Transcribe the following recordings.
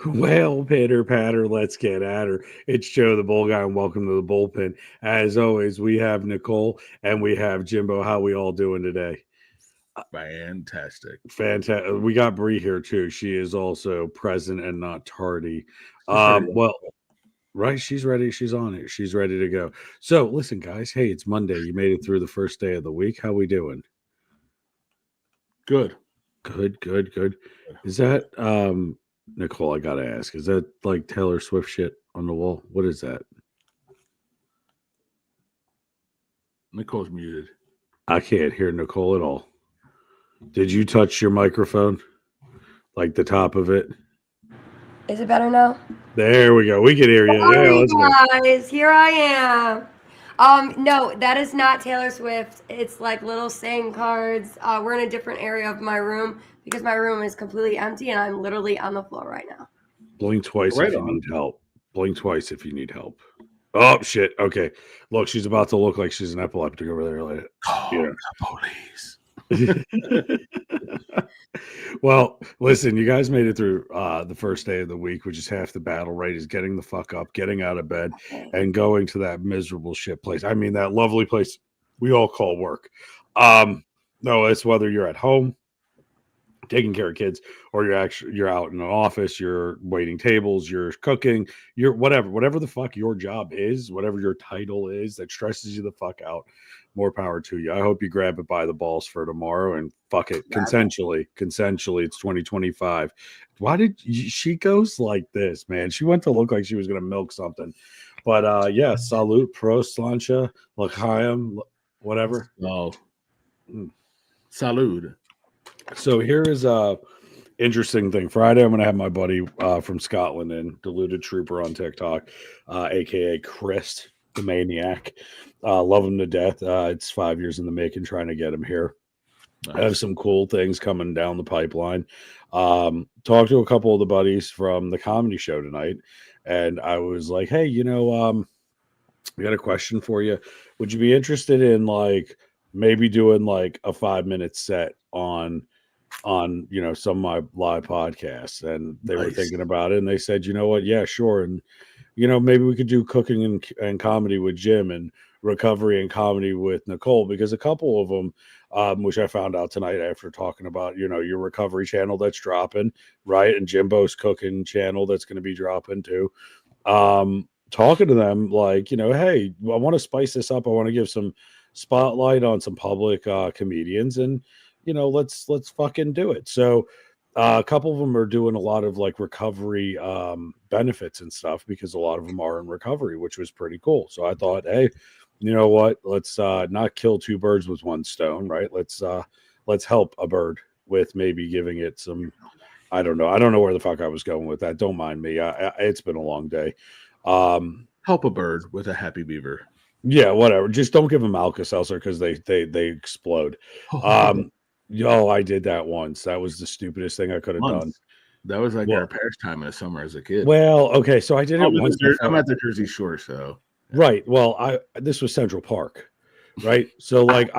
Well, pitter patter, let's get at her. It's Joe the Bull Guy, and welcome to the bullpen. As always, we have Nicole and we have Jimbo. How we all doing today? Fantastic. Fantastic. We got Bree here too. She is also present and not tardy. She's ready. Well, right, she's ready. She's on it. She's ready to go. So, listen, guys. Hey, it's Monday. You made it through the first day of the week. How we doing? Good. Good, good, good. Is that Nicole? I gotta ask. Is that like Taylor Swift shit on the wall? What is that? Nicole's muted. I can't hear Nicole at all. Did you touch your microphone? Like the top of it? Is it better now? There we go. We can hear you. Yeah, Sorry, let's go. guys. Here I am. No, that is not Taylor Swift. It's like little saying cards. We're in a different area of my room because my room is completely empty and I'm literally on the floor right now. Blink twice Right if you on. need help. Blink twice if you need help. Oh shit. Okay. Look, she's about to look like she's an epileptic over there. Like, Call yeah. the police. Well, listen, you guys made it through the first day of the week, which is half the battle, right? Is getting the fuck up, getting out of bed, and going to that miserable shit place. I mean, that lovely place we all call work. No, it's whether you're at home taking care of kids or you're out in an office, you're waiting tables, you're cooking, you're whatever the fuck your job is, whatever your title is that stresses you the fuck out, more power to you. I hope you grab it by the balls for tomorrow and fuck it consensually. It's 2025. Why did she goes like this, man? She went to look like she was gonna milk something. But yeah, salute, prost, lancha, l'chaim, whatever. Oh. Salud. So here is a interesting thing. Friday, I'm going to have my buddy from Scotland in, Deluded Trooper on TikTok, aka Chris, the maniac. Love him to death. It's 5 years in the making, trying to get him here. Nice. I have some cool things coming down the pipeline. Talked to a couple of the buddies from the comedy show tonight, and I was like, "Hey, I got a question for you. Would you be interested in like maybe doing like a 5 minute set on some of my live podcasts?" And they were Nice. thinking about it, and they said, "You know what? Yeah, sure." And maybe we could do cooking and comedy with Jim and recovery and comedy with Nicole, because a couple of them, which I found out tonight after talking about your recovery channel that's dropping, right, and Jimbo's cooking channel that's going to be dropping too. Talking to them like, hey, I want to spice this up. I want to give some spotlight on some public comedians, and let's fucking do it. So a couple of them are doing a lot of like recovery benefits and stuff, because a lot of them are in recovery, which was pretty cool. So I thought, hey, you know what? Let's not kill two birds with one stone, right? Let's help a bird with maybe giving it some. I don't know where the fuck I was going with that. Don't mind me. It's been a long day. Help a bird with a happy beaver. Yeah, whatever. Just don't give them Alka-Seltzer because they explode. I did that once. That was the stupidest thing I could have done. That was like Well- our pastime in the summer as a kid. Well, okay, so I did it once. I'm at the Jersey Shore, so Right. Well, this was Central Park, right? So like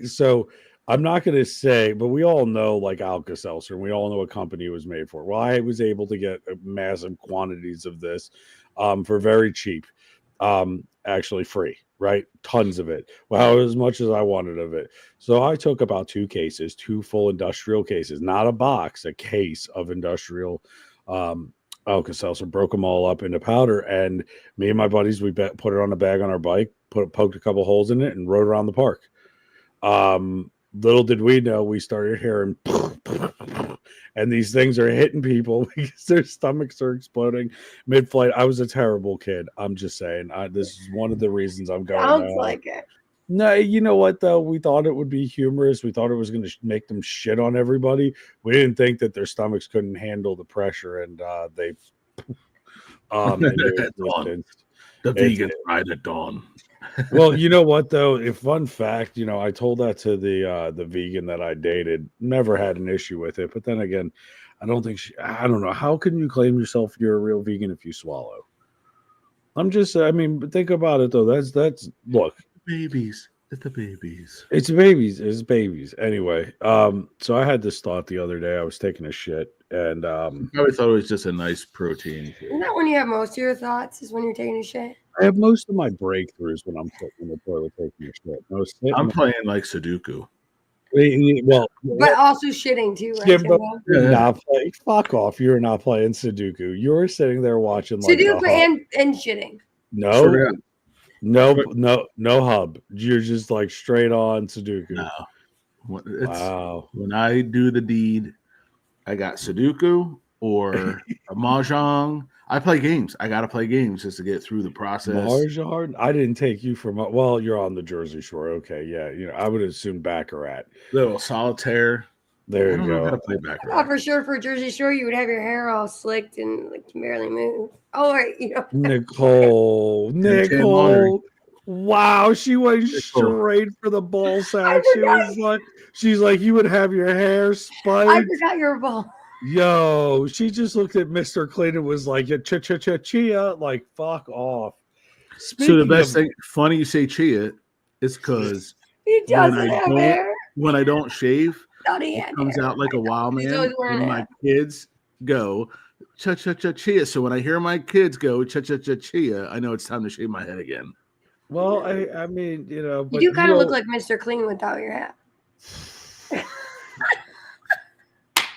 so I'm not going to say, but we all know like Alka-Seltzer, and we all know what company it was made for. Well, I was able to get massive quantities of this for very cheap, actually free, right? Tons of it. Well, as much as I wanted of it. So I took about two full industrial cases, not a box, a case of industrial Alka-Seltzer, broke them all up into powder, and me and my buddies, we put it on a bag on our bike, poked a couple holes in it, and rode around the park. Little did we know, we started hearing and these things are hitting people because their stomachs are exploding mid-flight. I was a terrible kid. I'm just saying. This is one of the reasons I'm going. Sounds like it. No, you know what though? We thought it would be humorous. We thought it was going to make them shit on everybody. We didn't think that their stomachs couldn't handle the pressure, and they. The vegan ride at dawn. Well, you know what though? If fun fact, I told that to the vegan that I dated. Never had an issue with it, but then again, I don't know. How can you claim yourself you're a real vegan if you swallow? But think about it though. That's look. Babies. It's the babies. It's babies. It's babies. Anyway, so I had this thought the other day. I was taking a shit, and I always thought it was just a nice protein. Isn't that when you have most of your thoughts? Is when you're taking a shit? I have most of my breakthroughs when I'm sitting in the toilet taking a shit. I'm playing like Sudoku. Well, But also shitting too, right? Jimbo, Jimbo? you're not playing. Fuck off! You're not playing Sudoku. You're sitting there watching like Sudoku the hub. and shitting. No, no hub. You're just like straight on Sudoku. No. Wow. When I do the deed, I got Sudoku or a Mahjong. I play games. I got to play games just to get through the process. Mahjong? I didn't take you from. Well, you're on the Jersey Shore. Okay, yeah. I would assume Baccarat. Little solitaire. There I don't you know how to go. play I thought Baccarat. for sure for Jersey Shore you would have your hair all slicked and like you barely move. Oh, right. Nicole. Wow, she went straight for the ball sack. She's like, you would have your hair I spiked. forgot your ball. Yo, she just looked at Mr. Clean and was like, chia, like, fuck off. So the best thing, funny you say chia, is because He doesn't have hair. when I don't shave, Thought he it had comes hair. out like a wild He's man. always wearing And a my hat. kids go chia. So when I hear my kids go chia, I know it's time to shave my head again. Well, I mean, You but do kind of look like Mr. Clean without your hat.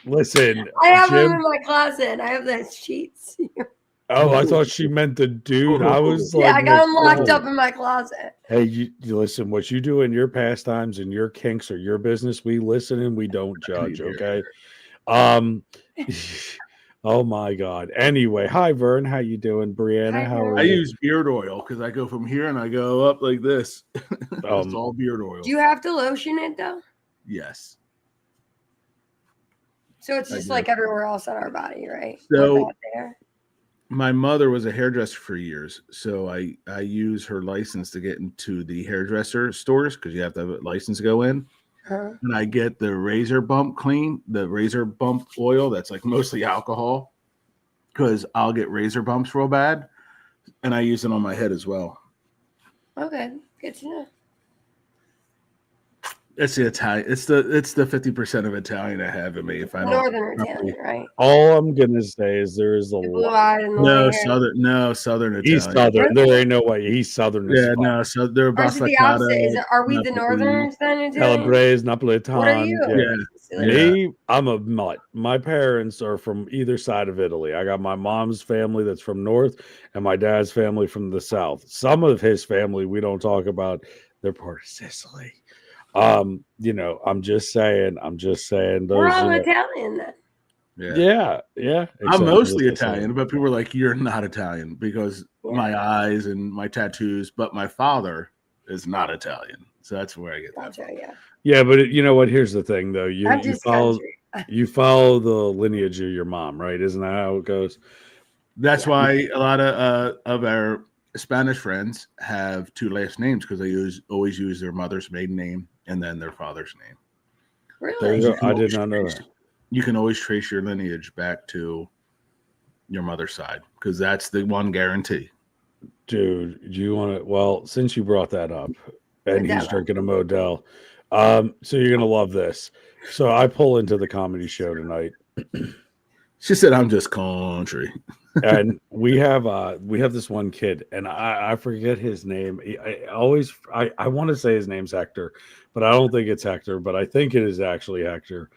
Listen, I have Jim. them in my closet. I have the sheets. Oh, I thought she meant the dude. I was like, Yeah, I got them locked Nicole. up in my closet. Hey, you listen. What you do in your pastimes and your kinks or your business, we listen and we don't judge. Okay. Oh my God. Anyway, hi Vern, how you doing, Brianna? Hi, How are Vern. I you? use beard oil because I go from here and I go up like this. It's all beard oil. Do you have to lotion it though? Yes. So it's just like everywhere else on our body, right? So- Without there. My mother was a hairdresser for years, so I use her license to get into the hairdresser stores because you have to have a license to go in. Huh? And I get the razor bump oil that's like mostly alcohol because I'll get razor bumps real bad, and I use it on my head as well. Okay, good to know. It's the Italian. It's the 50% of Italian I have in me. If I don't, Northern Italian, right? All I'm gonna say is there is a The lot. blue-eyed and the no long hair. southern Italian. He's southern. There ain't no way. He's southern. Yeah, no. So they're Or is it the opposite? Are we the Napoli. Northern Italian? Calabrese, Napolitan. What are you? Yeah. Yeah. Me, I'm a mutt. My parents are from either side of Italy. I got my mom's family that's from north and my dad's family from the south. Some of his family we don't talk about. They're part of Sicily. I'm just saying those We're all Italian then. Yeah. yeah. I'm mostly except for Italian, but people are like, "You're not Italian" because my eyes and my tattoos. But my father is not Italian, so that's where I get that. Gotcha, yeah. Yeah, but you know what? Here's the thing, though. You just follow country. you follow the lineage of your mom, right? Isn't that how it goes? That's why a lot of our Spanish friends have two last names because they always use their mother's maiden name and then their father's name. There Really? you go. I did not know that. You can always trace your lineage back to your mother's side because that's the one guarantee. Dude, do you want to? Well, since you brought that up, and he's Modelo. drinking a Model, so you're gonna love this. So I pull into the comedy show tonight, She said, "I'm just country." and we have this one kid, and I forget his name. I want to say his name's Hector, but I don't think it's Hector. But I think it is actually Hector.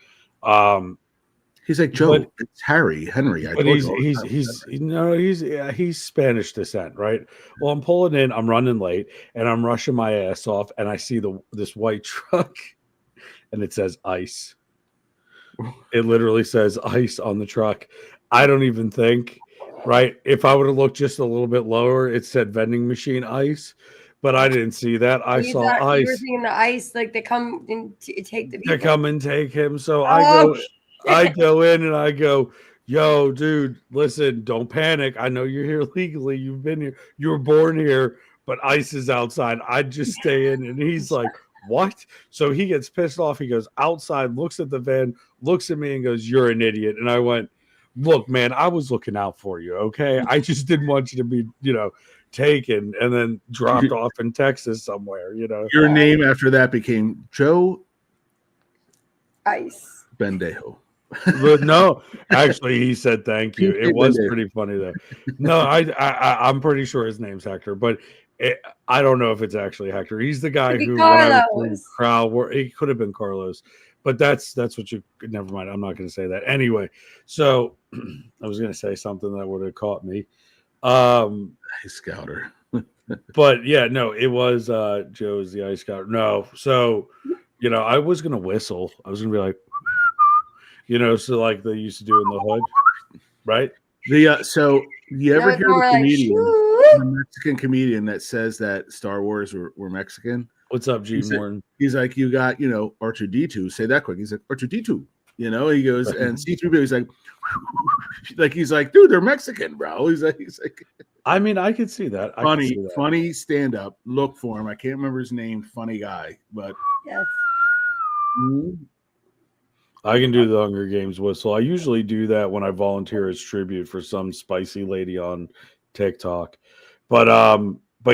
He's like, "Joe, But- it's Henry." I But told you. he's Spanish descent, right? Well, I'm pulling in, I'm running late, and I'm rushing my ass off, and I see this white truck, and it says ice. It literally says ice on the truck. I don't even think, right? If I would have looked just a little bit lower, it said vending machine ice, but I didn't see that. I You saw thought- You were ice. thinking the ice, like they come and take the people. They come and take him, so Oh, I go in and I go, yo, dude, listen, don't panic. I know you're here legally. You've been here. You were born here, but ice is outside. I'd just stay in. And he's like, what? So he gets pissed off. He goes outside, looks at the van, looks at me and goes, you're an idiot. And I went, look, man, I was looking out for you. Okay. I just didn't want you to be, taken and then dropped off in Texas somewhere. You know, Your name after that became Joe Ice. Bendejo. but no, actually, he said thank you. It was Bendejo. pretty funny though. No, I'm pretty sure his name's Hector, but I don't know if it's actually Hector. He's the guy Could be who when I was doing Carlos. crowd work, it could have been Carlos, but that's what you. Never mind. I'm not going to say that anyway. So I was going to say something that would have caught me. Ice Scouter. But yeah, no, it was Joe's the Ice Scout. No, so you know, I was gonna whistle. I was gonna be like, you know, so like they used to do in the hood, right? So you No, ever it's hear more the like, comedian, "Shoo." the Mexican comedian that says that Star Wars were Mexican? What's up, Gene He's like- Morton? He's like, you got, R2D2. Say that quick. He's like, R2D2. He goes, and C3PO, he's like, dude, they're Mexican, bro. He's like, I mean, I could see that. I could see that. funny stand up. Look for him. I can't remember his name. Funny guy, but Yes. I can do the Hunger Games whistle. I usually do that when I volunteer as tribute for some spicy lady on TikTok. But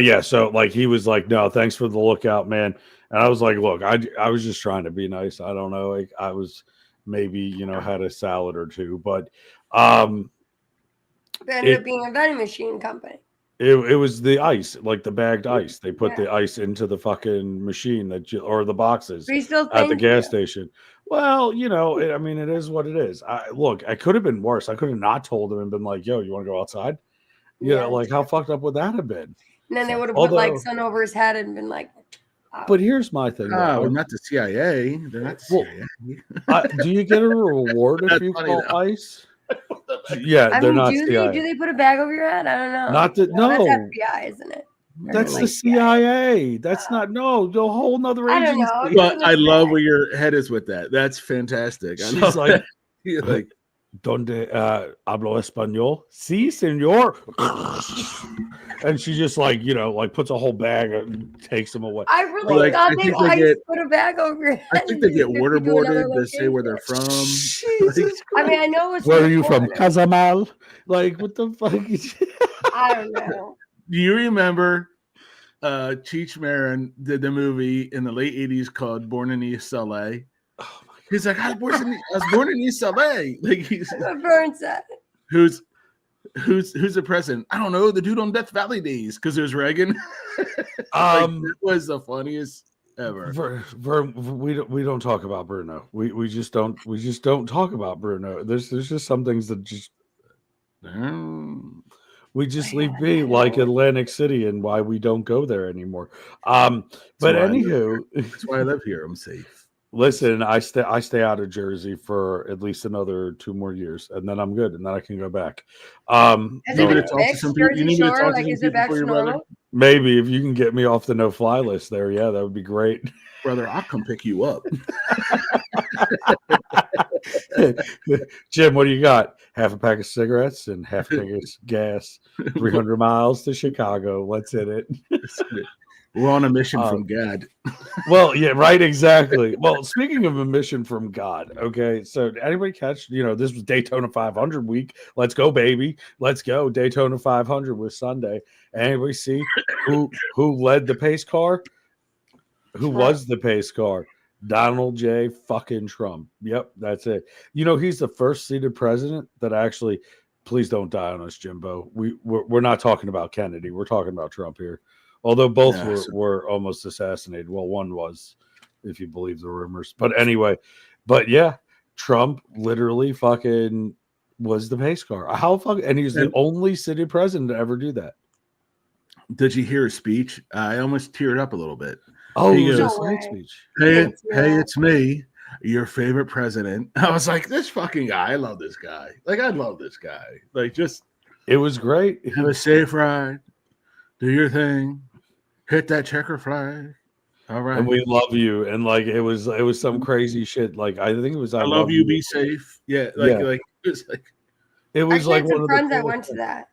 yeah, so like he was like, no, thanks for the lookout, man. And I was like, look, I was just trying to be nice. I don't know. Like, I was maybe, had a salad or two, but It ended up being a vending machine company. it was the ice, like the bagged ice. They put the ice into the fucking machine or the boxes But he still at the thanked gas you. station. Well, I mean, it is what it is. I could have been worse. I could have not told him and been like, yo, you want to go outside? Yeah, Like how fucked up would that have been? And then they would have put like sun over his head and been like, But here's my thing. Oh, not the CIA. They're not the CIA. Do you get a reward if you call ice? Yeah, they're not CIA. Do they put a bag over your head? I don't know. Not that. No, that's FBI, isn't it? That's the CIA. That's not the whole nother agency. I don't know. But I love where your head is with that. That's fantastic. She's like, like, ¿Donde hablo español? Sí, señor. And she just like puts a whole bag and takes them away. I really thought they put a bag over your head. I think they get waterboarded to say where they're from. I mean, I know where are you from? Cazamal? Like, what the fuck? I don't know. Do you remember Cheech Marin did the movie in the late 80s called Born in East LA? Oh my God. He's like, I was born in East LA. Like he's Burns said. Who's the president? I don't know. The dude on Death Valley days, because it was Reagan. That was the funniest ever. We don't talk about Bruno. We just don't talk about Bruno. There's just some things that just we just leave be, like Atlantic City, and why we don't go there anymore. But anywho, that's why I live here. I'm safe. Listen, I stay out of Jersey for at least another 2 more years, and then I'm good, and then I can go back. You need me to talk to some people, maybe if you can get me off the no-fly list there, yeah, that would be great. Brother, I'll come pick you up. Jim, what do you got? Half a pack of cigarettes and half a tank of gas. 300 miles to Chicago. Let's hit it. We're on a mission from God. Well, yeah, right, exactly. Well, speaking of a mission from God, okay, so anybody catch, this was Daytona 500 week. Let's go, baby. Let's go. Daytona 500 was Sunday. Anybody see who led the pace car? Who was the pace car? Donald J. fucking Trump. Yep, that's it. He's the first seated president that actually, please don't die on us, Jimbo. We're not talking about Kennedy. We're talking about Trump here. Although both were almost assassinated. Well, one was, if you believe the rumors. But anyway, Trump literally fucking was the pace car. And he's the only seated president to ever do that. Did you hear his speech? I almost teared up a little bit. Oh, he goes, speech. Hey, it's me, your favorite president. I was like, this fucking guy. I love this guy. Like, I love this guy. Like, just. It was great. Have a safe ride. Do your thing. Hit that checker flag. All right. And we love you. And like it was some crazy shit. Like I think it was I love you, be safe. Yeah. Like it was like one of the friends that went to that.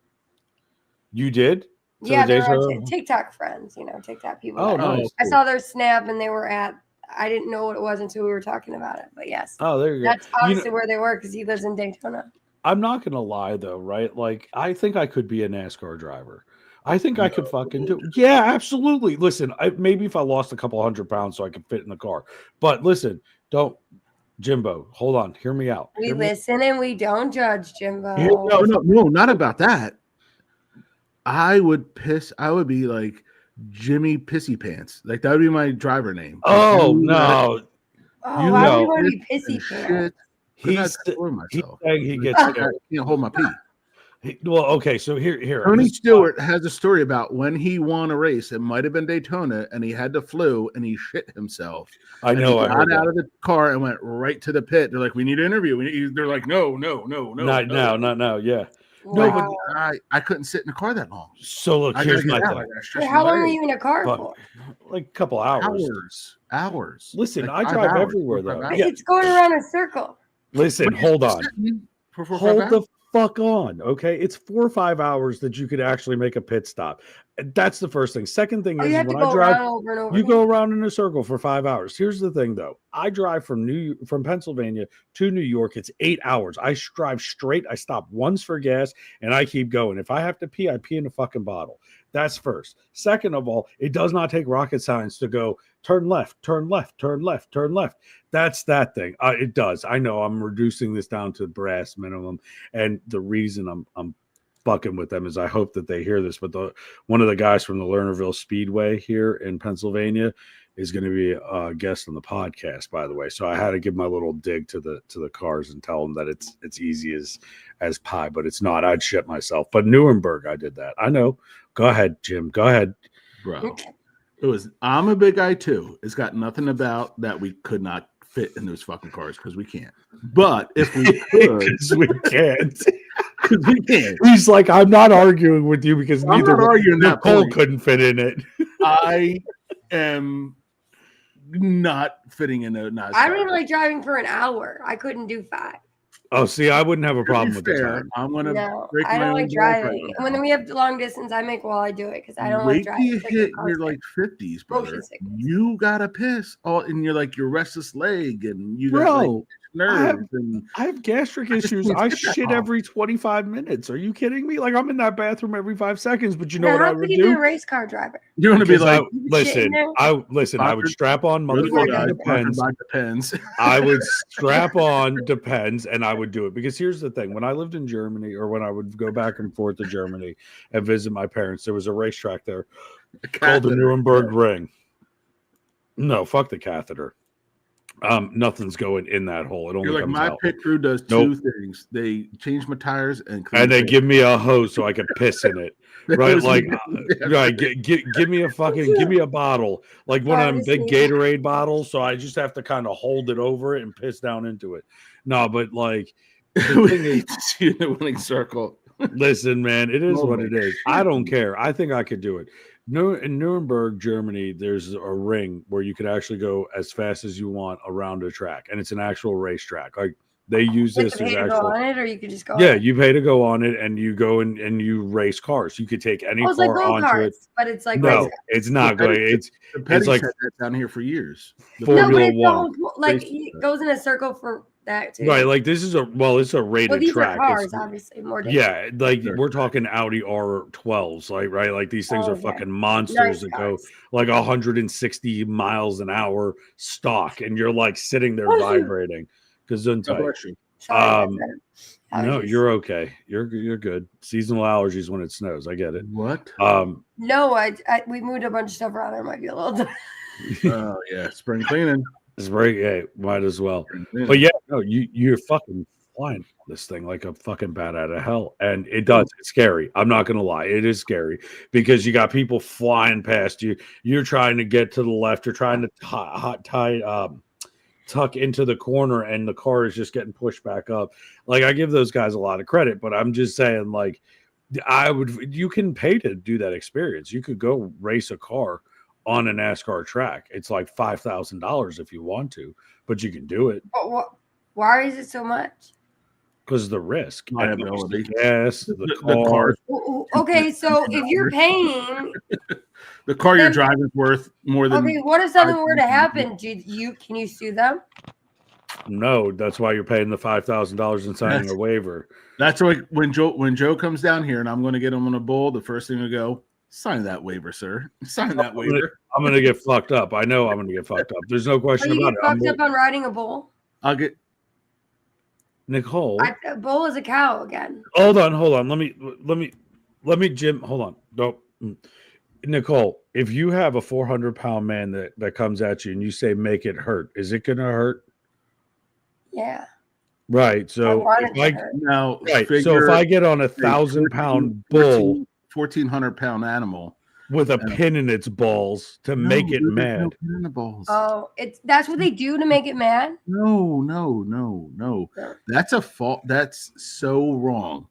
You did? Yeah, they're on TikTok friends, TikTok people. Oh, nice. I saw their snap and they were I didn't know what it was until we were talking about it. But yes. Oh, there you go. That's obviously where they were because he lives in Daytona. I'm not gonna lie though, right? Like I think I could be a NASCAR driver. I think I could fucking do. Yeah, absolutely. Listen, maybe if I lost a couple 100 pounds so I could fit in the car. But listen, don't, Jimbo, hold on. Hear me out. We Hear me. listen and we don't judge, Jimbo. No, not about that. I would be like Jimmy Pissy Pants. Like that would be my driver name. Oh no. Oh, why would you want to be pissy pants? He's saying he gets scared. I can't hold my pee. Well, okay, so here. Tony Stewart has a story about when he won a race. It might have been Daytona, and he had the flu, and he shit himself. I know. He got out of the car and went right to the pit. They're like, "We need an interview." They're like, "No, not now." Yeah. Wow. No, but I couldn't sit in the car that long. So look, here's my thing. Wait, how long were you in a car for? Like a couple hours. Hours. Listen, like I drive everywhere though. Yeah. It's going around a circle. Listen, hold on. Hold the fuck on, okay? It's 4 or 5 hours that you could actually make a pit stop. That's the first thing. Second thing is when I drive, you go around in a circle for 5 hours. Here's the thing, though. I drive from Pennsylvania to New York. It's 8 hours. I drive straight. I stop once for gas, and I keep going. If I have to pee, I pee in a fucking bottle. That's first. Second of all, it does not take rocket science to go turn left, turn left, turn left, turn left. That's that thing. It does. I know I'm reducing this down to brass minimum, and the reason I'm fucking with them is I hope that they hear this. But one of the guys from the Lernerville Speedway here in Pennsylvania is going to be a guest on the podcast, by the way. So I had to give my little dig to the cars and tell them that it's easy as pie, but it's not. I'd shit myself. But Nuremberg, I did that. I know. Go ahead, Jim. Go ahead, bro. I'm a big guy too. It's got nothing about that we could not fit in those fucking cars because we can't. But if we could, we can't. We can't. He's like, I'm not arguing with you because neither Nicole couldn't fit in it. I am not fitting in a NASCAR. I don't even like driving for an hour. I couldn't do 5. Oh, see, I wouldn't have a problem with that. I'm gonna. No, I don't like driving. And when we have long distance, I make while I do it because I don't like driving. You hit your like 50s, brother. You gotta piss. Oh, and you're like your restless leg, and you got like nerves. I have gastric issues. I shit every 25 minutes. Are you kidding me? Like I'm in that bathroom every 5 seconds. But you know what I would do? Be a race car driver. You want to be like, I would strap on motherfucking Depends. I would strap on Depends, and I would do it because here's the thing: when I lived in Germany, or when I would go back and forth to Germany and visit my parents, there was a racetrack there called the Nuremberg Ring. No, fuck the catheter. Nothing's going in that hole. It only You're like comes my out. pit crew does two things. They change my tires and they give me a hose so I can piss in it. Right, like, right. Give me a bottle, like one of them big Gatorade bottles. So I just have to kind of hold it over it and piss down into it. No, but like, the thing is, in the winning circle. Listen, man, it is what it is. I don't care. I think I could do it. In Nuremberg, Germany, there's a ring where you could actually go as fast as you want around a track, and it's an actual racetrack. Like they use this as actual. Go on it, or you could just go. Yeah, you pay to go on it, and you go and you race cars. You could take any car like onto it, but it's like no, it's not going. It's like that down here for years. Formula One, like it goes in a circle for that too. Right, like this is it's a rated these track. Are cars, obviously more. Yeah, like we're talking Audi R12s, like right, like these things are fucking monsters that go like 160 miles an hour stock, and you're like sitting there vibrating. Gesundheit. No, you're okay. You're good. Seasonal allergies when it snows. I get it. What? No, we moved a bunch of stuff around. There might be a little. Oh yeah, spring cleaning. Might as well. But yeah, no, you're fucking flying this thing like a fucking bat out of hell, and it does. It's scary. I'm not gonna lie, it is scary because you got people flying past you. You're trying to get to the left. You're trying to tuck into the corner, and the car is just getting pushed back up. Like I give those guys a lot of credit, but I'm just saying, like, you can pay to do that experience. You could go race a car on a NASCAR track. It's like $5,000 if you want to, but you can do it. But why is it so much? Because of the risk. Liability. Yes, the car. Okay, so if you're paying, the car you're driving is worth more than. Okay, what if something were to happen? Can you sue them? No, that's why you're paying the $5,000 and signing a waiver. That's why when Joe comes down here and I'm going to get him on a bull, the first thing to go, Sign that waiver, sir. Sign that waiver. I'm gonna get fucked up. I know I'm gonna get fucked up. There's no Are question you about get it. I'm fucked up on riding a bull? I'll get. Nicole. A bull is a cow again. Hold on. Let me, Jim. Hold on. Don't, Nicole. If you have a 400-pound man that comes at you and you say make it hurt, is it gonna hurt? Yeah. Right. So Now, right. So if I get on a 1,000-pound bull, 1,400-pound animal with a pin in its balls to make it mad. No pin in the balls. Oh, that's what they do to make it mad? No. That's a fault. That's so wrong.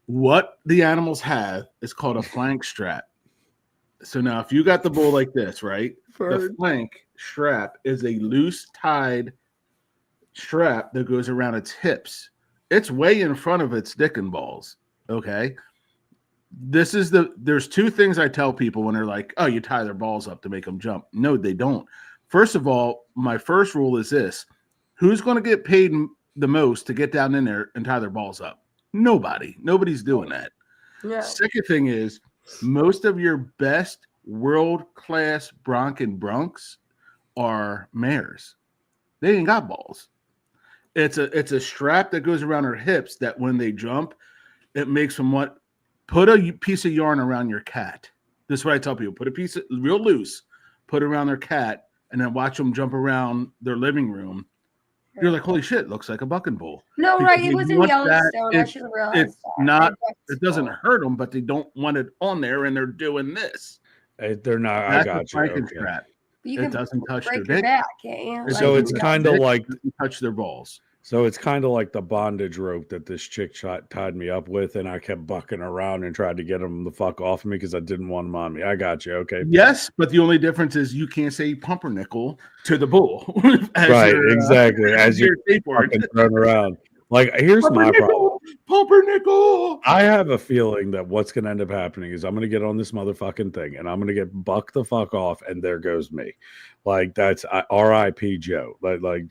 What the animals have is called a flank strap. So now if you got the bull like this, right? The flank strap is a loose tied strap that goes around its hips. It's way in front of its dick and balls. Okay. There's two things I tell people when they're like, oh, you tie their balls up to make them jump. No, they don't. First of all, my first rule is this: who's going to get paid the most to get down in there and tie their balls up? Nobody's doing that. Yeah. Second thing is, most of your best world-class bronc and broncs are mares. They ain't got balls. It's a strap that goes around her hips that when they jump, it makes them what. Put a piece of yarn around your cat. This is what I tell people. Put a piece of real loose, put it around their cat, and then watch them jump around their living room. You're like, holy shit, looks like a bucking bull. No, Because right. It was in Yellowstone. I should have realized it's that. not, it doesn't hurt them, but they don't want it on there, and they're doing this. They're not. That's I got a you. okay. Strap. It doesn't touch their break your dick. back, can't you? So it's kind of like touch their balls. So it's kind of like the bondage rope that this chick tied me up with, and I kept bucking around and tried to get him the fuck off me because I didn't want him on me. I got you. Okay. Yes, but the only difference is you can't say pumpernickel to the bull. Right, exactly. As you're fucking thrown around. Like, here's my problem. Pumpernickel. I have a feeling that what's going to end up happening is I'm going to get on this motherfucking thing, and I'm going to get bucked the fuck off, and there goes me. Like, that's R.I.P. Joe. Like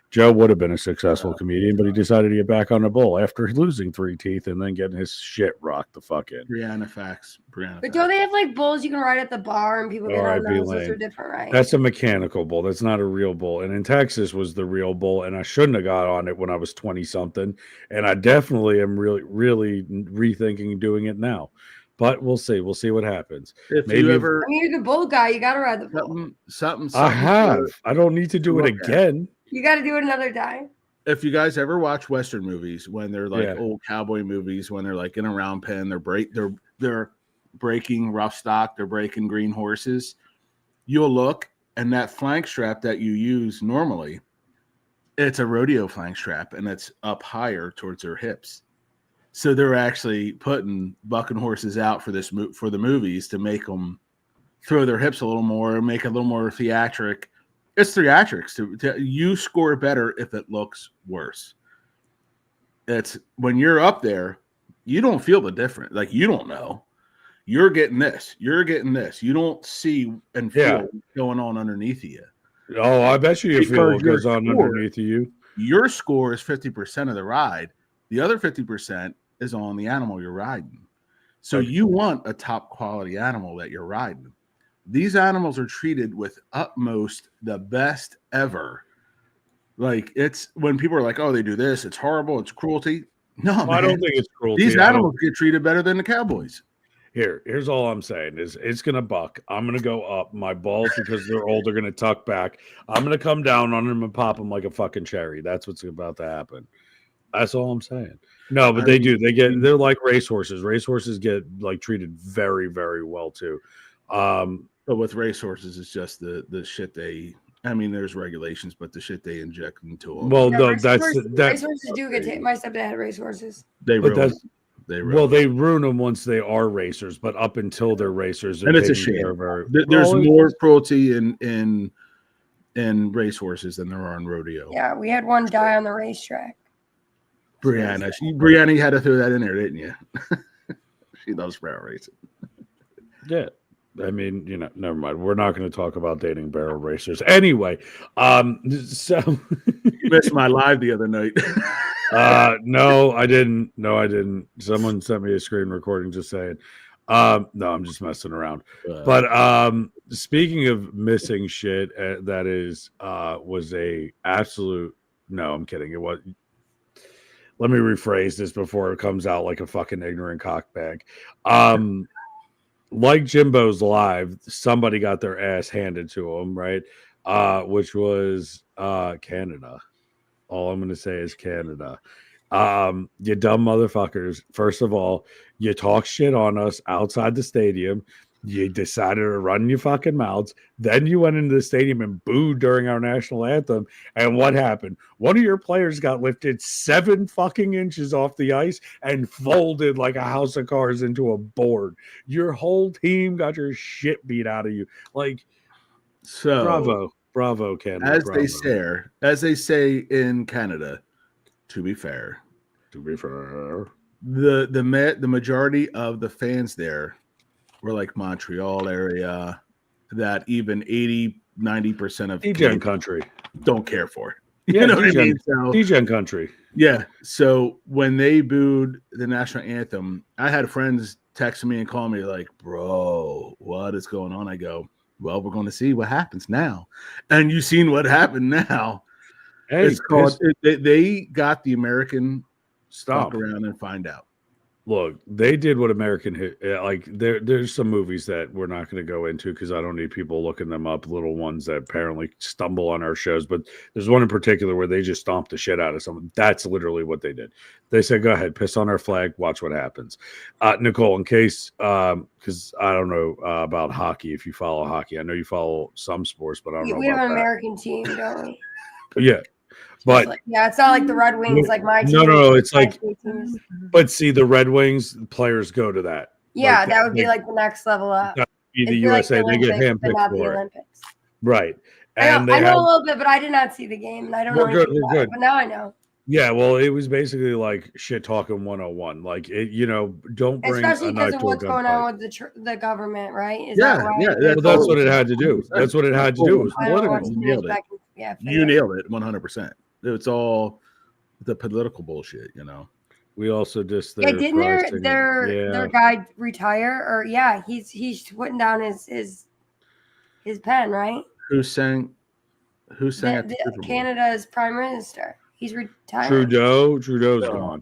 Joe would have been a successful comedian, but he decided to get back on the bull after losing 3 teeth and then getting his shit rocked the fuck in. Brianna facts. But don't they have like bulls you can ride at the bar and people get on those? Those are different, right? That's a mechanical bull. That's not a real bull. And in Texas was the real bull, and I shouldn't have got on it when I was 20 something. And I definitely am really rethinking doing it now. But we'll see. We'll see what happens. If maybe you ever, I mean, you're the bull guy. You got to ride the bull. Something. I have. I don't need to do it again. You got to do it another time. If you guys ever watch Western movies, when they're like old cowboy movies, when they're like in a round pen, they're breaking rough stock, they're breaking green horses. You'll look, and that flank strap that you use normally, it's a rodeo flank strap, and it's up higher towards their hips. So they're actually putting bucking horses out for the movies to make them throw their hips a little more, make it a little more theatric. It's theatrics. You score better if it looks worse. It's when you're up there, you don't feel the difference. Like, you don't know. You're getting this. You're getting this. You don't see and feel what's going on underneath you. Oh, I bet you feel what goes on underneath you. Your score is 50% of the ride. The other 50% is on the animal you're riding. So you want a top quality animal that you're riding. These animals are treated with utmost the best ever. Like, it's when people are like, oh, they do this, it's horrible, it's cruelty. No, I don't think it's cruelty. These animals get treated better than the cowboys. Here's all I'm saying is it's gonna buck. I'm gonna go up. My balls, because they're old, are gonna tuck back. I'm gonna come down on them and pop them like a fucking cherry. That's what's about to happen. That's all I'm saying. No, but they're like racehorses. Racehorses get like treated very, very well too. But with racehorses, it's just the shit they. I mean, there's regulations, but the shit they inject into them. Well, no, racehorses do get. My stepdad had racehorses. They ruin them once they are racers, but up until they're racers, and it's a shame. There's more cruelty in racehorses than there are in rodeo. Yeah, we had one die on the racetrack. Brianna had to throw that in there, didn't you? She loves barrel racing. Yeah. I mean, never mind. We're not going to talk about dating barrel racers. Anyway, so you missed my live the other night. No, I didn't. Someone sent me a screen recording just saying. No, I'm just messing around. But speaking of missing shit, that is was a absolute. No, I'm kidding. It was. Let me rephrase this before it comes out like a fucking ignorant cockbag. Like Jimbo's Live, somebody got their ass handed to them, right? Which was Canada. All I'm going to say is Canada. You dumb motherfuckers. First of all, you talk shit on us outside the stadium. You decided to run your fucking mouths. Then you went into the stadium and booed during our national anthem. And what happened? One of your players got lifted 7 fucking inches off the ice and folded like a house of cards into a board. Your whole team got your shit beat out of you. Like, so bravo, Canada. As they say in Canada, to be fair, the majority of the fans there were like Montreal area, that even 80-90% of DGen country don't care for. You know what I mean? So, DGen country. Yeah. So when they booed the national anthem, I had friends texting me and calling me like, "Bro, what is going on?" I go, "Well, we're going to see what happens now." And you've seen what happened now. Hey, it's called. They got the American stop around and find out. Look, they did what American hit. Like there's some movies that we're not going to go into because I don't need people looking them up. Little ones that apparently stumble on our shows, but there's one in particular where they just stomped the shit out of someone. That's literally what they did. They said, "Go ahead, piss on our flag, watch what happens." Nicole, in case, because I don't know about hockey. If you follow hockey, I know you follow some sports, but I don't know. We have an American team, don't we? Yeah. But yeah, it's not like the Red Wings, like my team. No, it's like. But see, the Red Wings players go to that. Yeah, like, that would be like the next level up. That would be the USA. Like the Olympics, they get handpicked for the Olympics. Right. And I know a little bit, but I did not see the game, and I don't know anything about it, but now I know. Yeah, well, it was basically like shit talking 101. Like it, don't bring especially because of what's going on with the government, right? Is that right? Yeah, that's what it had to do. That's what it had to do. It was political. You nailed it 100%. It's all the political bullshit, We also just didn't their guy retire or he's putting down his pen, right? Who sang Canada's prime minister. He's retired. Trudeau's gone.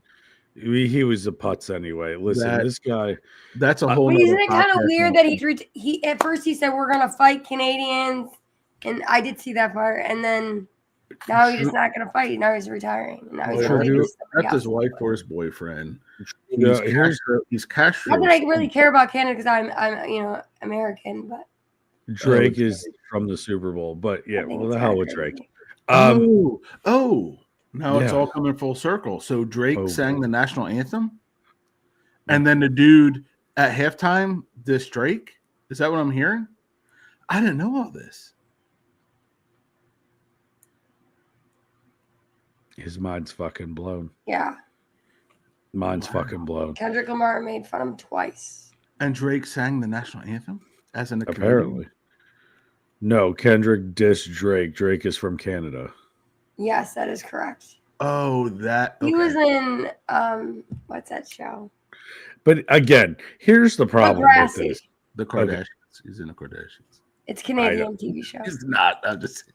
He was a putz anyway. Listen, this guy. That's a whole. But isn't it kind of weird that he at first he said we're gonna fight Canadians, and I did see that part, and then now he's just not gonna fight. Now he's retiring. Now he's that's his wife or his boyfriend. He's Castro. Not that I really care about Canada because I'm American, but Drake is from the Super Bowl. But yeah, well, the hell with Drake. Now it's all coming full circle. So Drake sang the national anthem, and then the dude at halftime dissed Drake. Is that what I'm hearing? I didn't know all this. His mind's fucking blown. Yeah. Mine's fucking blown. Kendrick Lamar made fun of him twice. And Drake sang the national anthem as an apparently. No, Kendrick dissed Drake. Drake is from Canada. Yes, that is correct. Oh, that he was in what's that show? But again, here's the problem with this: the Kardashians. Okay. He's in the Kardashians. It's Canadian TV show. It's not. I'm just.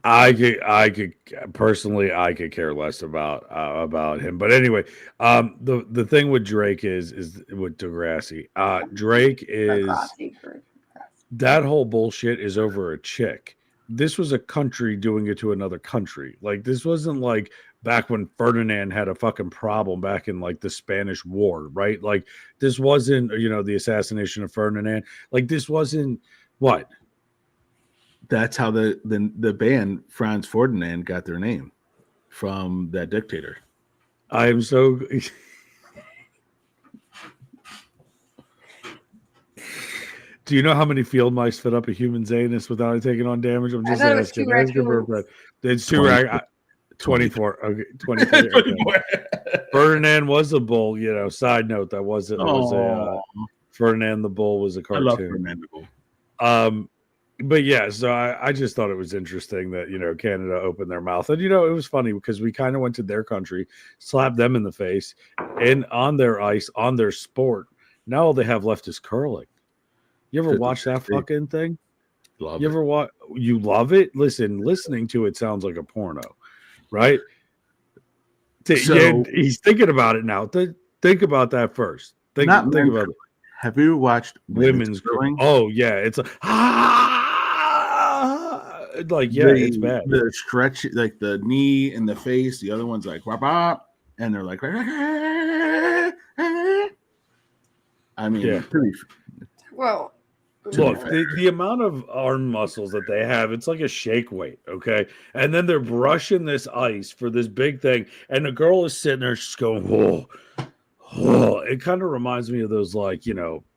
I could personally, I could care less about him. But anyway, the thing with Drake is with Degrassi. Drake is that whole bullshit is over a chick. This was a country doing it to another country. Like this wasn't like back when Ferdinand had a fucking problem back in like the Spanish War, right? Like this wasn't the assassination of Ferdinand. Like this wasn't what. That's how the band Franz Ferdinand got their name, from that dictator. I am so. Do you know how many field mice fit up a human's anus without it taking on damage? I'm just asking. It's 24. Okay, 24. Okay. Ferdinand was a bull. Side note, that wasn't. Ferdinand the Bull was a cartoon. I love Ferdinand the Bull. But yeah, so I just thought it was interesting that Canada opened their mouth, and it was funny because we kind of went to their country, slapped them in the face, and on their ice, on their sport, Now all they have left is curling. You ever watch that fucking thing? Love you it. ever watch? You love it? Listen, listening to it sounds like a porno, right? So he's thinking about it now. Think about that first. Think about it. Have you watched women's curling? Oh yeah, it's like it's bad. The stretch, like the knee and the face. The other one's like wop wop, and they're like. I mean, yeah. Well, look, the amount of arm muscles that they have, it's like a shake weight, okay? And then they're brushing this ice for this big thing, and the girl is sitting there just going, whoa. It kind of reminds me of those, like,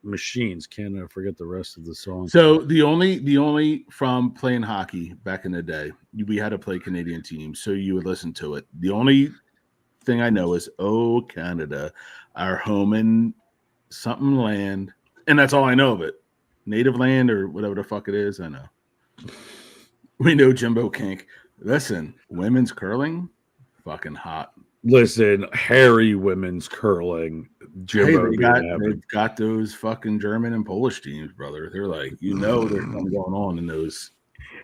machines. Can't forget the rest of the song. So the only from playing hockey back in the day, we had to play Canadian teams, so you would listen to it. The only thing I know is "Oh Canada, our home in something land," and that's all I know of it. Native land or whatever the fuck it is. I know. We know Jimbo Kink. Listen, women's curling, fucking hot. Listen, hairy women's curling. Jimbo they've got those fucking German and Polish teams, brother. They're like, there's something going on in those.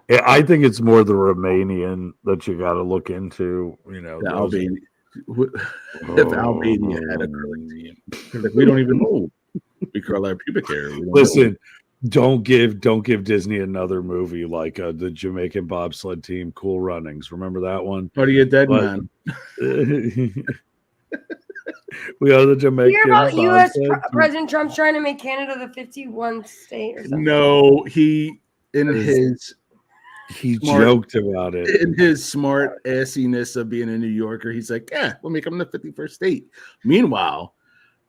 I think it's more the Romanian that you got to look into. Albania. If Albania had a curling team, because we don't even know. We curl our pubic hair. Listen, don't give Disney another movie like the Jamaican bobsled team, Cool Runnings. Remember that one? Party you dead man. We are the Jamaican. You hear about U.S. President Trump's trying to make Canada the 51st state or something? No, he joked about it. In his smart assiness of being a New Yorker, he's like, yeah, we'll make them the 51st state. Meanwhile,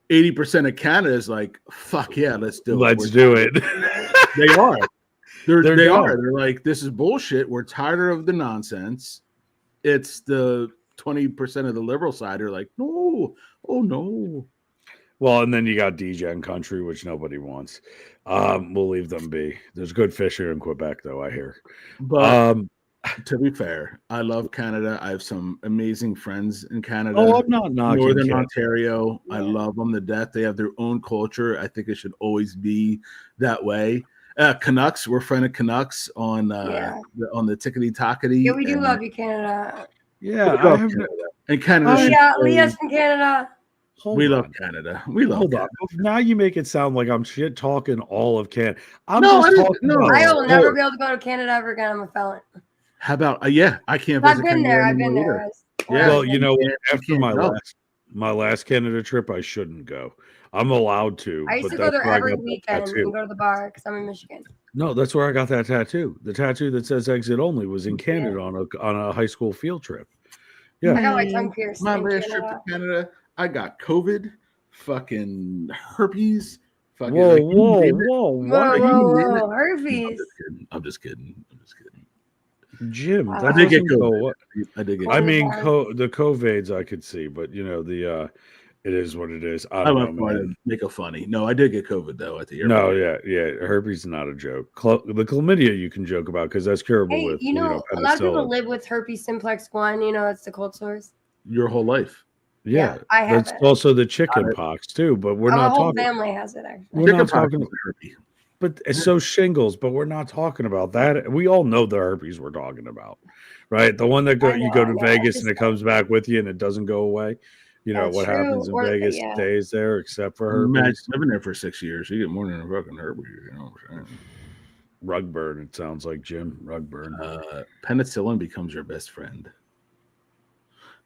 80% of Canada is like, fuck yeah, let's do it. Let's do it. They are. They are. They're like, this is bullshit. We're tired of the nonsense. It's the 20% of the liberal side are like, no, oh no. Well, and then you got DGen country, which nobody wants. We'll leave them be. There's good fishing in Quebec, though, I hear. But to be fair, I love Canada. I have some amazing friends in Canada. Oh, I'm not knocking Northern Canada. Ontario. Yeah. I love them to death. They have their own culture. I think it should always be that way. Canucks, we're friend of Canucks on the Tickety Tockety. Yeah, we do love you, Canada. Yeah, I have Canada. And Canada. Leah's from Canada. We love Canada. We love Hold Canada. on. Now you make it sound like I'm shit talking all of Canada. I will never be able to go to Canada ever again. I'm a felon. How about I can't. I've been there. I've been there. Yeah. Well, after my last Canada trip, I shouldn't go. I'm allowed to. I used to go there every weekend and go to the bar because I'm in Michigan. No, that's where I got that tattoo. The tattoo that says "exit only" was in Canada on a high school field trip. Yeah, I got my tongue pierced. My last trip to Canada, I got COVID, fucking herpes. Fucking whoa, herpes. I'm just kidding. Jim, I did get COVID. I mean, the COVIDs I could see, but it is what it is. I don't know, man. Make a funny. No, I did get COVID though at the airport. No, yeah. Herpes is not a joke. The chlamydia you can joke about because that's curable with. A lot of people live with herpes simplex 1. It's the cold sores. Your whole life. Yeah, I have that's also the chicken pox too. But we're not talking. My whole family has it actually. We're not talking herpes. But it's so shingles, but we're not talking about that. We all know the herpes we're talking about, right? The one that you go to Vegas and it comes back with you and it doesn't go away. What happens in Vegas stays there, except for herpes. I've been there for 6 years. You get more than a fucking herpes. Rug burn. It sounds like Jim. Rug burn. Penicillin becomes your best friend.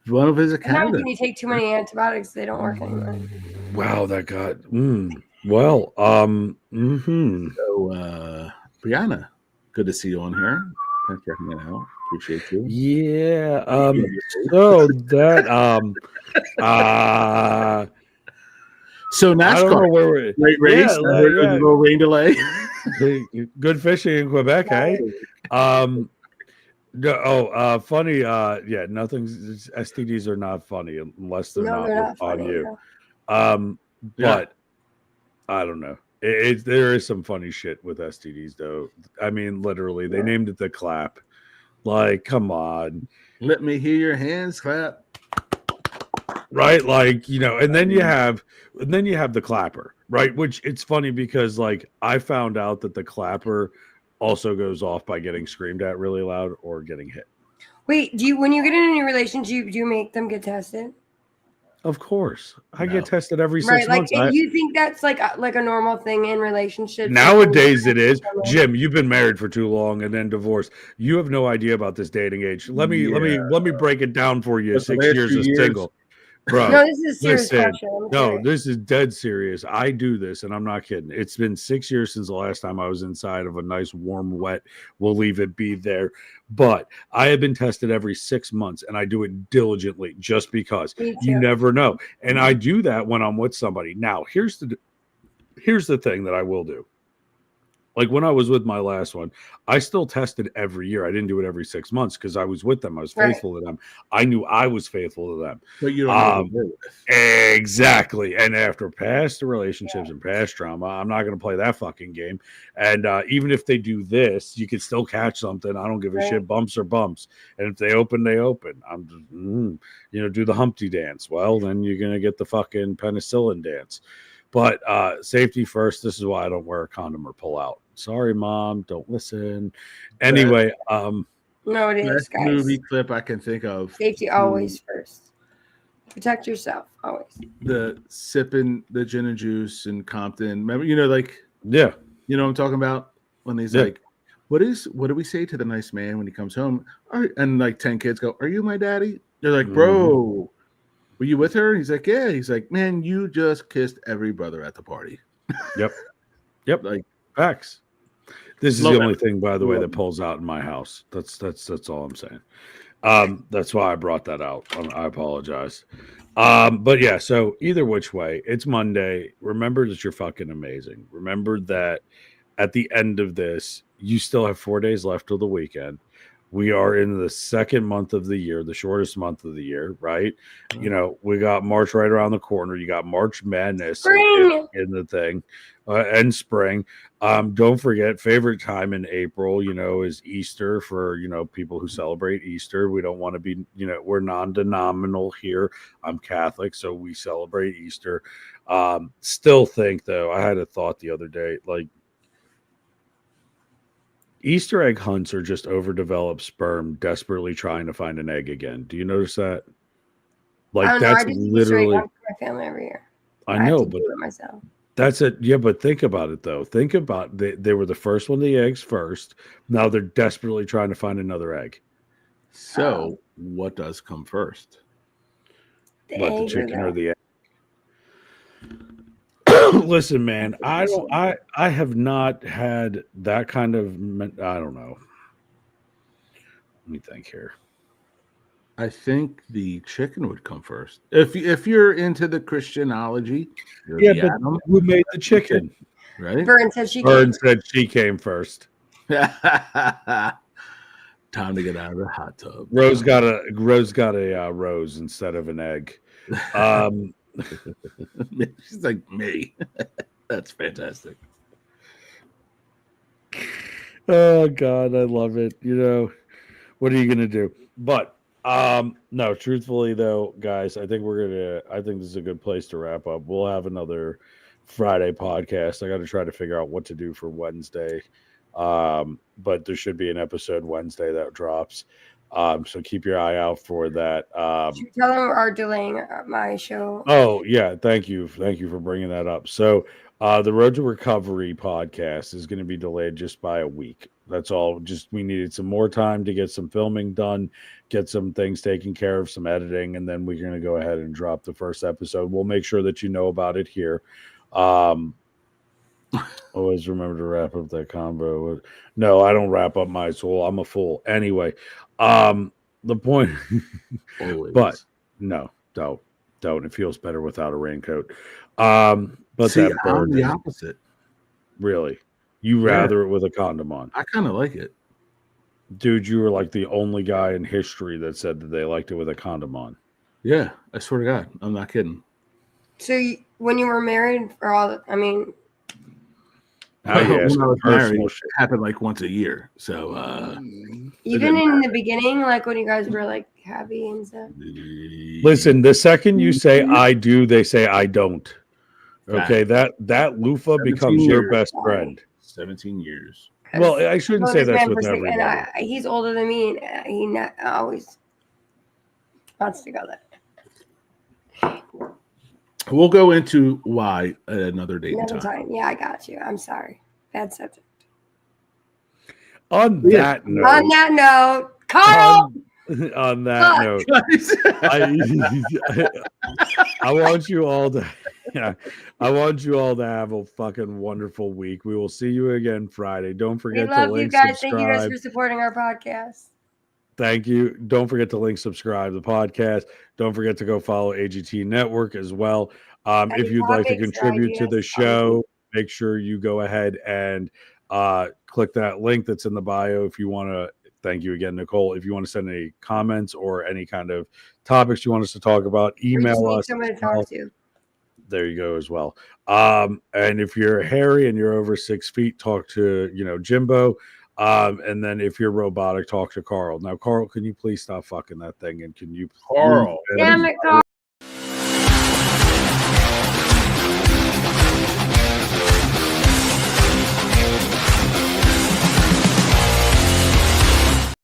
One of his Canada. When you take too many antibiotics, they don't work anymore. Wow, that got. Well, So, Brianna, good to see you on here. Thanks for checking it out. Appreciate you. Yeah. So that So NASCAR. I don't know where we're great race. Yeah. Little rain delay. Good fishing in Quebec, eh? Funny. Nothing's STDs are not funny unless they're not on you. But I don't know. There is some funny shit with STDs, though. I mean, literally, they named it the clap. Like, come on. Let me hear your hands clap. right? Like, and then you have the clapper, right? Which it's funny because like I found out that the clapper also goes off by getting screamed at really loud or getting hit. Wait, when you get in a relationship, do you make them get tested? Of course, I get tested every 6 Right, like months. you think that's like a normal thing in relationships? Nowadays, it is. Jim, you've been married for too long and then divorced. You have no idea about this dating age. Let me break it down for you. 6 years as single, bro. No, this is a serious question. No, this is dead serious. I do this, and I'm not kidding. It's been 6 years since the last time I was inside of a nice, warm, wet. We'll leave it be there. But I have been tested every 6 months, and I do it diligently just because you never know. And I do that when I'm with somebody. Now, here's the thing that I will do. Like when I was with my last one, I still tested every year. I didn't do it every 6 months because I was with them. I was faithful to them. I knew I was faithful to them. But you don't know exactly. And after past relationships and past trauma, I'm not going to play that fucking game. And even if they do this, you can still catch something. I don't give a shit. Bumps are bumps. And if they open, they open. I'm just, do the Humpty dance. Well, then you're going to get the fucking penicillin dance. But safety first. This is why I don't wear a condom or pull out. Sorry, Mom. Don't listen. Anyway, no, it is, guys. Movie clip I can think of. Safety always first. Protect yourself always. The sipping the gin and juice in Compton. Remember, you know what I'm talking about? When he's like, what do we say to the nice man when he comes home? And like 10 kids go, "Are you my daddy?" They're like, "Bro, were you with her?" He's like, "Yeah." He's like, "Man, you just kissed every brother at the party." Yep. Like facts. This is the only thing, by the way, that pulls out in my house. That's all I'm saying. That's why I brought that out. I apologize. But yeah, so either which way, it's Monday. Remember that you're fucking amazing. Remember that at the end of this, you still have 4 days left till the weekend. We are in the second month of the year, the shortest month of the year, right? We got March right around the corner. You got March Madness in the thing, and spring. Don't forget, favorite time in April, is Easter for, people who celebrate Easter. We don't want to be, we're non-denominational here. I'm Catholic, so we celebrate Easter. Still think, though, I had a thought the other day, like, Easter egg hunts are just overdeveloped sperm desperately trying to find an egg again. Do you notice that? Like that's literally my family every year. I know, but myself. That's it. Yeah, but think about it though. Think about they were the first one, the eggs first. Now they're desperately trying to find another egg. So what does come first? The chicken or the egg? Listen, man, I have not had that kind of, I don't know. Let me think here. I think the chicken would come first. If you're into the Christianology, but who made the chicken? Right? Vern said she came first. Time to get out of the hot tub. Rose got a rose instead of an egg. She's like me. That's fantastic. Oh God, I love it. What are you gonna do? But no, truthfully though, guys, I think this is a good place to wrap up. We'll have another Friday podcast. I got to try to figure out what to do for Wednesday. But there should be an episode Wednesday that drops. So keep your eye out for that. Tell them are delaying my show. Oh yeah, thank you for bringing that up. So the Road to Recovery podcast is going to be delayed just by a week. That's all. Just we needed some more time to get some filming done, get some things taken care of, some editing, and then we're going to go ahead and drop the first episode. We'll make sure that you know about it here. Always remember to wrap up that combo. No, I don't wrap up my soul. I'm a fool. Anyway, the point, but no, don't. It feels better without a raincoat. But see, that I'm the opposite. Really, you rather it with a condom on? I kind of like it, dude. You were like the only guy in history that said that they liked it with a condom on. Yeah, I swear to God, I'm not kidding. So when you were married, Now you're asking when I was personal married, shit. it happened like once a year. So even in the beginning, like when you guys were like happy and stuff. Listen, the second you say I do, they say I don't. Okay, that loofah becomes your best friend. 17 years. Well, I shouldn't say that's with everybody. And he's older than me, and he always wants to go there. We'll go into why at another date. Another time. Yeah, I got you. I'm sorry. Bad subject. On that note, Carl. On that note, I want you all to. Yeah, I want you all to have a fucking wonderful week. We will see you again Friday. Don't forget to link, subscribe. Thank you guys for supporting our podcast. Thank you. Don't forget to link, subscribe to the podcast. Don't forget to go follow AGT Network as well. If you'd like to contribute to the show, make sure you go ahead and click that link that's in the bio. If you want to, thank you again, Nicole. If you want to send any comments or any kind of topics you want us to talk about, email us. Someone to talk to. There you go as well. And if you're hairy and you're over 6 feet, talk to, Jimbo. And then if you're robotic, talk to Carl. Now, Carl, can you please stop fucking that thing? And can you, Carl? Damn it, Carl.